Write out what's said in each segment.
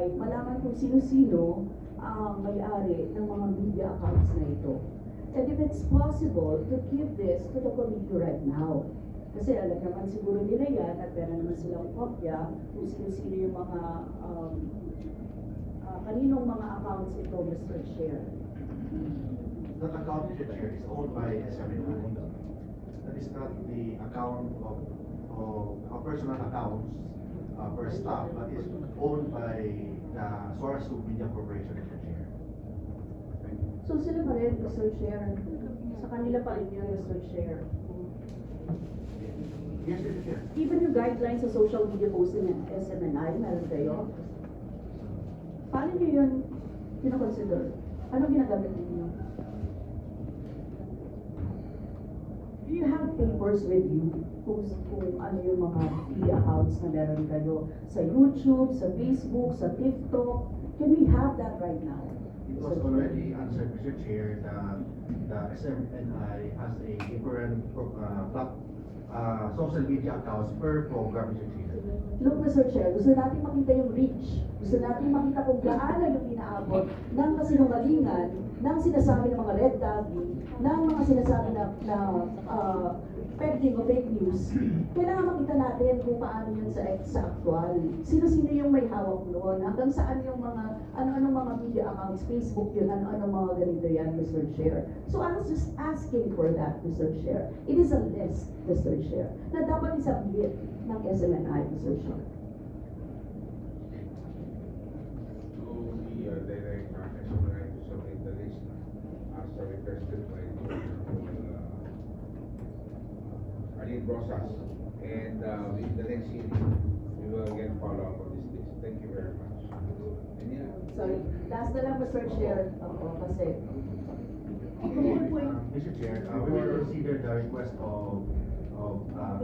like malaman kung sino-sino ang may-ari ng mga media accounts na ito. And if it's possible to give this to the committee right now. Kasi alam naman siguro nila yan at meron naman silang kopya kung sino-sino yung mga kaninong mga accounts ito, Mr. Chair. That account, Mr. Chair, is owned by SMNI. That is not the account of personal accounts per staff, but is owned by the Source of Media Corporation, Mr. Chair. So sila pa rin, Mr. Chair. Sa kanila pa rin yun, Mr. Chair. Yes, Mr. Chair. Even yung guidelines sa social media posting ng SMNI, meron kayo? Paano nyo yun kinoconsider? Anong ginagamit ninyo? Do you have papers with you kung ano yung mga media accounts na meron kayo sa YouTube, sa Facebook, sa TikTok? Can we have that right now? It was already answered, Mr. Chair, that the SMNI has a different social media accounts per program, Mr. Chair. Look, Mr. Chair, gusto natin makita yung reach. Gusto natin makita kung gaano yung inaabot ng kasinungalingan, ng sinasabi ng mga red doggy, ng mga sinasabi na peddling o fake news. Kailangan makita natin kung paano yun sa actual. Sino-sino yung may hawak noon, hanggang saan yung mga, ano-anong mga media accounts, Facebook yun, ano-anong mga ganito yan, Mr. Chair. So I was just asking for that, Mr. Chair. It is a list, Mr. Chair, na dapat isubmit ng SMNI, Mr. Chair. To the director, SMNI to submit the list as requested by Arlene Rosas. And in the next meeting, we will again follow up on this list. Thank you very much. And yeah, Sorry, last na lang, Mr. Chair. Oo, kasi Mr. Chair, we will consider the request of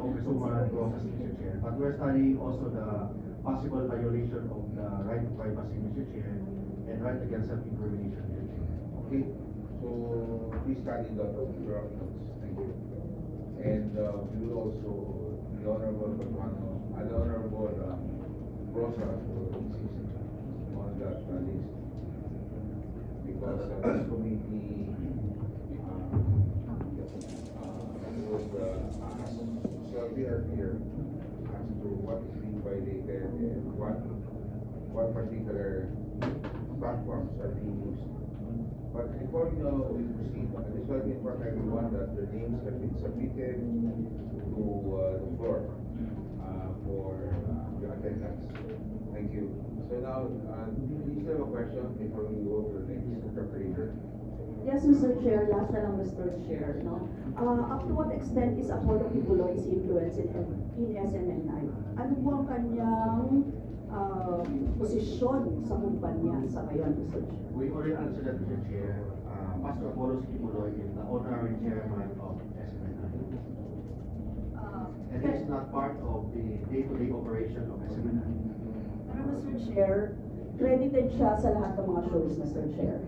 Congresswoman Rosas, Mr. Chair, but we're studying also the possible violation of the right to privacy, Mr. Chair, and right against self-incrimination, Mr. Chair. okay. So please study the options. Thank you. And we will also, the Honorable Rosas will insist on that list. Because this committee was asked, shall be here as to what is being violated and what particular platforms are being used. But before we proceed, I just want to inform everyone that their names have been submitted to the floor for your attendance. Thank you. So now, do you still have a question before we go to the next interpreter? yes, Mr. Chair, last na lang, Mr. Chair, no? Up to what extent is Apollo Kibuloy's influence in SMNI? Ano po ang kanyang posisyon sa kumpanya sa ngayon, Mr. Chair? We already answered that, Mr. Chair. Pastor Apollo Kibuloy is the honorary chairman of SMNI. And it's not part of the day-to-day operation of SMNI. Pero, Mr. Chair, credited siya sa lahat ng mga shows, Mr. Chair.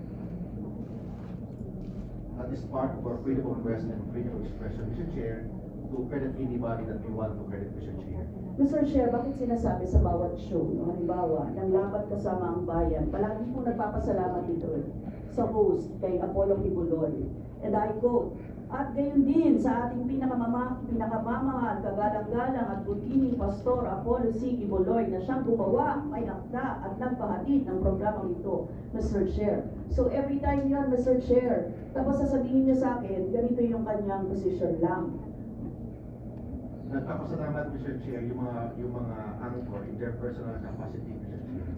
That is part of our freedom of press and freedom of expression, Mr. Chair, to credit anybody that we want to credit, Mr. Chair. Mr. Chair, bakit sinasabi sa bawat show, no? Halimbawa, ng Laban Kasama ang Bayan, palagi po nagpapasalamat dito sa host kay Apollo Kibuloy. And I quote, at gayon din sa ating pinakamamahal, kagalang-galang at butining Pastor Apollo C. Kibuloy na siyang gumawa, may akda at nagpahatid ng programang ito, Mr. Chair. So every time yun, Mr. Chair, tapos sasabihin niyo sa akin, ganito yung kanyang position lang. Nagpapasalamat, Mr. Chair, yung mga anchor in their personal capacity, Mr. Chair.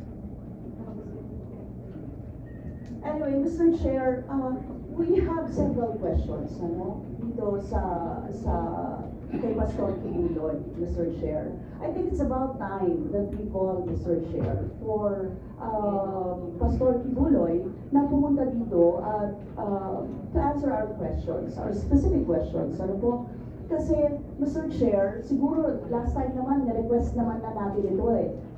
Anyway, Mr. Chair, we have several questions, dito sa kay Pastor Kibuloy, Mr. Chair. I think it's about time that we call Mr. Chair for Pastor Kibuloy na pumunta dito at to answer our questions, our specific questions. Ano po? Kasi, Mr. Chair, siguro last time naman, na-request naman na natin ito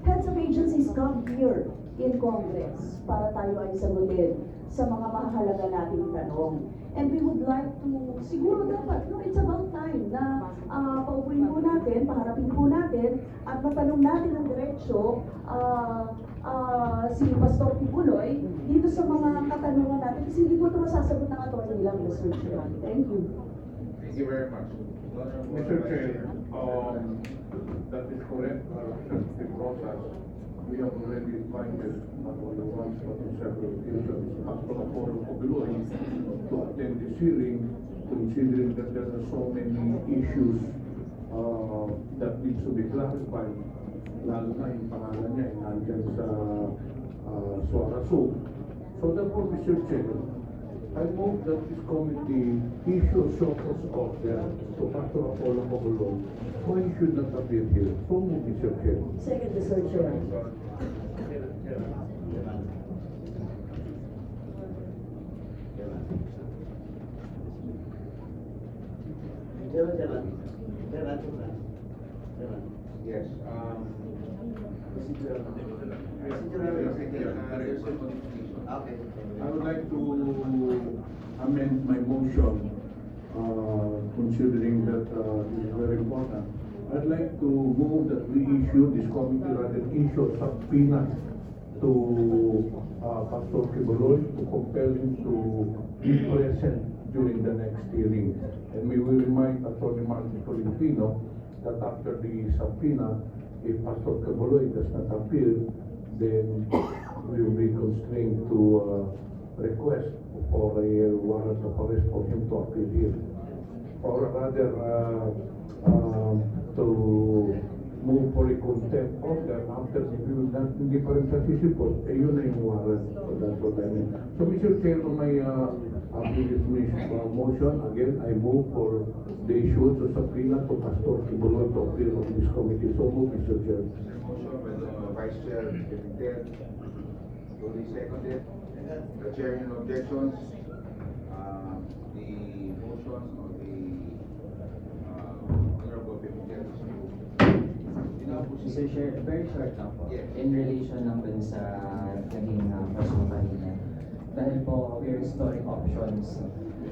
Heads of agencies come here in Congress para tayo ay sagutin sa mga mahalaga nating tanong. And we would like to, siguro dapat, no, it's about time na paupuin po natin, paharapin po natin, at matanong natin ang diretsyo si Pastor Kibuloy dito sa mga katanungan natin kasi hindi po ito masasagot ng attorney lang, Mr. Chair. Thank you. Thank you very much. Mr. Chair, that is correct, the process. We have already invited not only once but on several occasions Pastor Apollo Cobiloy to attend this hearing, considering that there are so many issues that needs to be clarified, lalo na yung pangalan niya nandyan sa Suarasu. So therefore, Mr. Chair, I move that this committee issue a show cause order to Pastor Apollo Cobiloy, why he should not appear here. So move, Mr. Chair. Second, Mr. Chair. Yes, Okay. I would like to amend my motion, considering that this is very important. I'd like to move that we issue, this committee rather issue a subpoena to Pastor Kibuloy to compel him to be present during the next hearing. And we will remind Attorney Martin Tolentino that after the subpoena, if Pastor Kibuloy does not appear, then we will be constrained to request for a warrant of arrest for him to appear here. Or rather, to move for a contempt order after hindi pa rin sasisipot, yun na yung warrant. So that's what I mean. So Mr. Chair, on my previous motion, again, I move for the issuance of subpoena to Pastor Kibuloy to appear on this committee. So move, Mr. Chair. motion by the Vice Chair, Ted, duly seconded. The Chair, any objections? The motion of the Honorable Ted is approved. Mr. Chair, very short lang po. Yes. In relation lang dun sa naging question kanina. Dahil po, we're exploring options.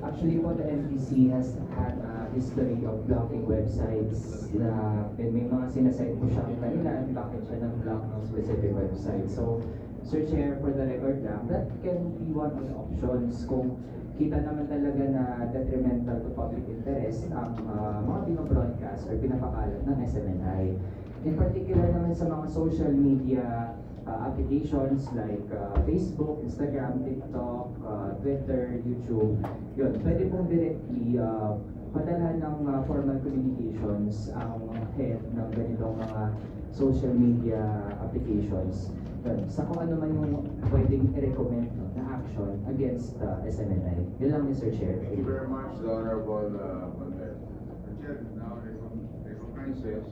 Actually po, the NTC has had a history of blocking websites na may mga sinasite po siyang kailan, bakit siya nag-block ng specific website. So, Sir Chair, for the record lang, that can be one of the options kung kita naman talaga na detrimental to public interest ang mga pinabroadcast or pinapakalat ng SMNI. In particular naman sa mga social media applications like Facebook, Instagram, TikTok, Twitter, YouTube, yun, pwede pong directly padalhan ng formal communications ang head ng ganitong mga social media applications yun, sa kung ano man yung pwedeng i-recommend na action against SMNI. Yun lang, Mr. Chair. Thank you very much, the Honorable Conver. The Chair now recognizes